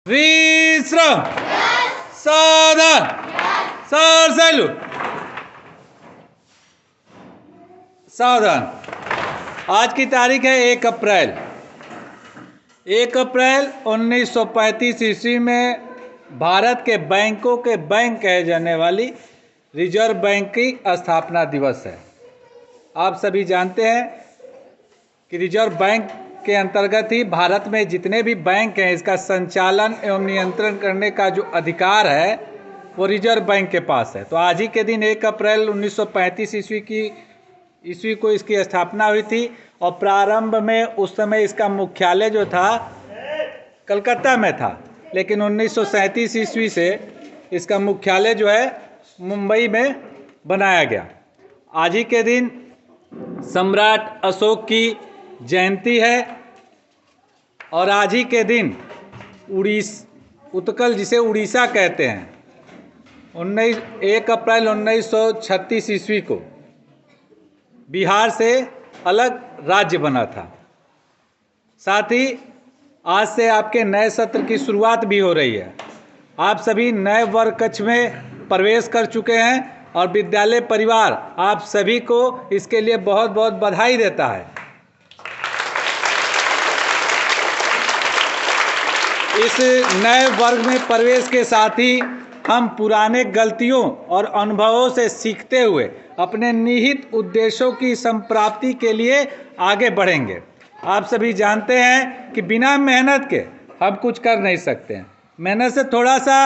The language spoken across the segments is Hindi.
विश्राम, सावधान, सर सैल्यूट। सावधान। आज की तारीख है 1 अप्रैल। 1 अप्रैल 1935 ईस्वी में भारत के बैंकों के बैंक कहे जाने वाली रिजर्व बैंक की स्थापना दिवस है। आप सभी जानते हैं कि रिजर्व बैंक के अंतर्गत ही भारत में जितने भी बैंक हैं, इसका संचालन एवं नियंत्रण करने का जो अधिकार है वो रिजर्व बैंक के पास है। तो आज ही के दिन 1 अप्रैल 1935 ईस्वी को इसकी स्थापना हुई थी और प्रारंभ में उस समय इसका मुख्यालय जो था कलकत्ता में था, लेकिन 1937 ईस्वी से इसका मुख्यालय जो है मुंबई में बनाया गया। आज ही के दिन सम्राट अशोक की जयंती है और आज ही के दिन उत्कल जिसे उड़ीसा कहते हैं 1 अप्रैल 1936 ईस्वी को बिहार से अलग राज्य बना था। साथ ही आज से आपके नए सत्र की शुरुआत भी हो रही है। आप सभी नए वर्ग कक्ष में प्रवेश कर चुके हैं और विद्यालय परिवार आप सभी को इसके लिए बहुत बहुत बधाई देता है। इस नए वर्ग में प्रवेश के साथ ही हम पुराने गलतियों और अनुभवों से सीखते हुए अपने निहित उद्देश्यों की संप्राप्ति के लिए आगे बढ़ेंगे। आप सभी जानते हैं कि बिना मेहनत के हम कुछ कर नहीं सकते हैं। मेहनत से थोड़ा सा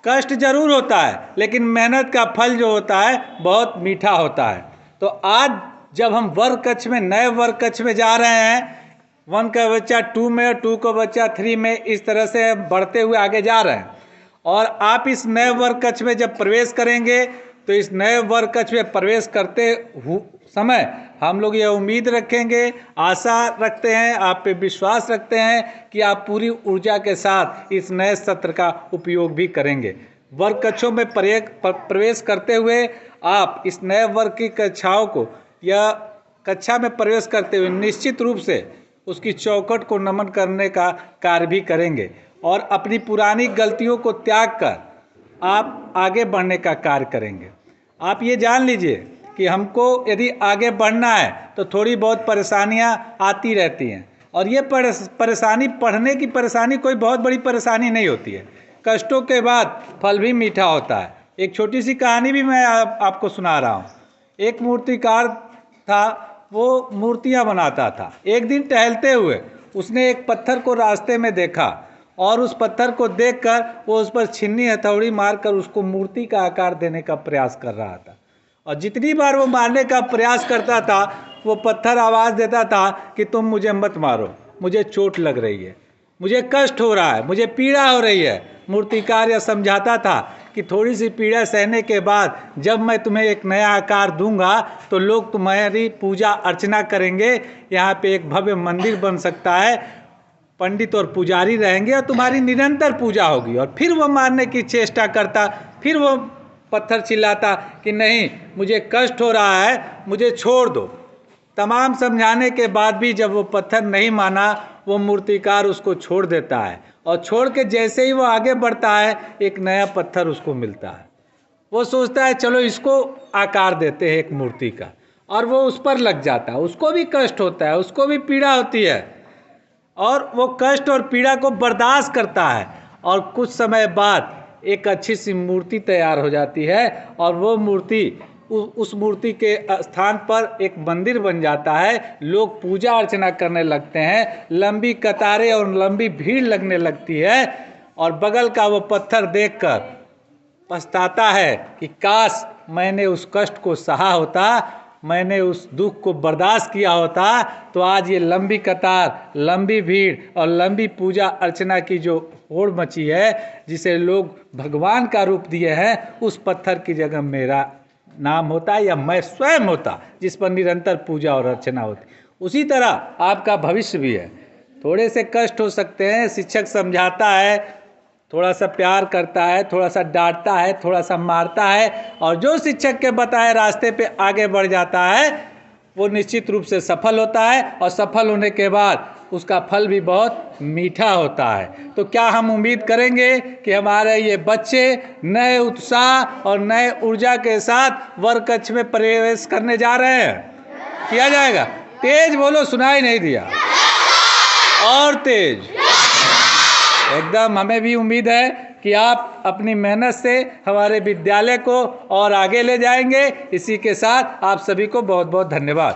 कष्ट जरूर होता है, लेकिन मेहनत का फल जो होता है बहुत मीठा होता है। तो आज जब हम वर्ग कक्ष में नए वर्ग कक्ष में जा रहे हैं, 1 का बच्चा 2 में और 2 का बच्चा 3 में, इस तरह से बढ़ते हुए आगे जा रहे हैं। और आप इस नए वर्ग कक्ष में जब प्रवेश करेंगे तो इस नए वर्ग कक्ष में प्रवेश करते समय हम लोग ये उम्मीद रखेंगे, आशा रखते हैं, आप पे विश्वास रखते हैं कि आप पूरी ऊर्जा के साथ इस नए सत्र का उपयोग भी करेंगे। वर्ग कक्षों में प्रवेश करते हुए आप इस नए वर्ग की कक्षाओं को या कक्षा में प्रवेश करते हुए निश्चित रूप से उसकी चौखट को नमन करने का कार्य भी करेंगे और अपनी पुरानी गलतियों को त्याग कर आप आगे बढ़ने का कार्य करेंगे। आप ये जान लीजिए कि हमको यदि आगे बढ़ना है तो थोड़ी बहुत परेशानियां आती रहती हैं और ये परेशानी, पढ़ने की परेशानी कोई बहुत बड़ी परेशानी नहीं होती है। कष्टों के बाद फल भी मीठा होता है। एक छोटी सी कहानी भी मैं आपको सुना रहा हूँ। एक मूर्तिकार था, वो मूर्तियाँ बनाता था। एक दिन टहलते हुए उसने एक पत्थर को रास्ते में देखा और उस पत्थर को देखकर वो उस पर छिन्नी हथौड़ी मारकर उसको मूर्ति का आकार देने का प्रयास कर रहा था। और जितनी बार वो मारने का प्रयास करता था वो पत्थर आवाज़ देता था कि तुम मुझे मत मारो, मुझे चोट लग रही है, मुझे कष्ट हो रहा है, मुझे पीड़ा हो रही है। मूर्तिकार यह समझाता था कि थोड़ी सी पीड़ा सहने के बाद जब मैं तुम्हें एक नया आकार दूंगा तो लोग तुम्हारी पूजा अर्चना करेंगे। यहाँ पे एक भव्य मंदिर बन सकता है, पंडित और पुजारी रहेंगे और तुम्हारी निरंतर पूजा होगी। और फिर वो मारने की चेष्टा करता, फिर वो पत्थर चिल्लाता कि नहीं, मुझे कष्ट हो रहा है, मुझे छोड़ दो। तमाम समझाने के बाद भी जब वो पत्थर नहीं माना, वो मूर्तिकार उसको छोड़ देता है और छोड़ के जैसे ही वो आगे बढ़ता है एक नया पत्थर उसको मिलता है। वो सोचता है चलो इसको आकार देते हैं एक मूर्ति का, और वो उस पर लग जाता है। उसको भी कष्ट होता है, उसको भी पीड़ा होती है और वो कष्ट और पीड़ा को बर्दाश्त करता है और कुछ समय बाद एक अच्छी सी मूर्ति तैयार हो जाती है और वो मूर्ति, उस मूर्ति के स्थान पर एक मंदिर बन जाता है। लोग पूजा अर्चना करने लगते हैं, लंबी कतारें और लंबी भीड़ लगने लगती है और बगल का वो पत्थर देखकर पछताता है कि काश मैंने उस कष्ट को सहा होता, मैंने उस दुख को बर्दाश्त किया होता तो आज ये लंबी कतार, लंबी भीड़ और लंबी पूजा अर्चना की जो होड़ मची है, जिसे लोग भगवान का रूप दिए हैं, उस पत्थर की जगह मेरा नाम होता या मैं स्वयं होता जिस पर निरंतर पूजा और अर्चना होती। उसी तरह आपका भविष्य भी है। थोड़े से कष्ट हो सकते हैं, शिक्षक समझाता है, थोड़ा सा प्यार करता है, थोड़ा सा डांटता है, थोड़ा सा मारता है, और जो शिक्षक के बताए रास्ते पे आगे बढ़ जाता है वो निश्चित रूप से सफल होता है और सफल होने के बाद उसका फल भी बहुत मीठा होता है। तो क्या हम उम्मीद करेंगे कि हमारे ये बच्चे नए उत्साह और नए ऊर्जा के साथ वर्ग कक्ष में प्रवेश करने जा रहे हैं? किया जाएगा? तेज बोलो, सुनाई नहीं दिया। और तेज। एकदम हमें भी उम्मीद है कि आप अपनी मेहनत से हमारे विद्यालय को और आगे ले जाएंगे। इसी के साथ आप सभी को बहुत बहुत धन्यवाद।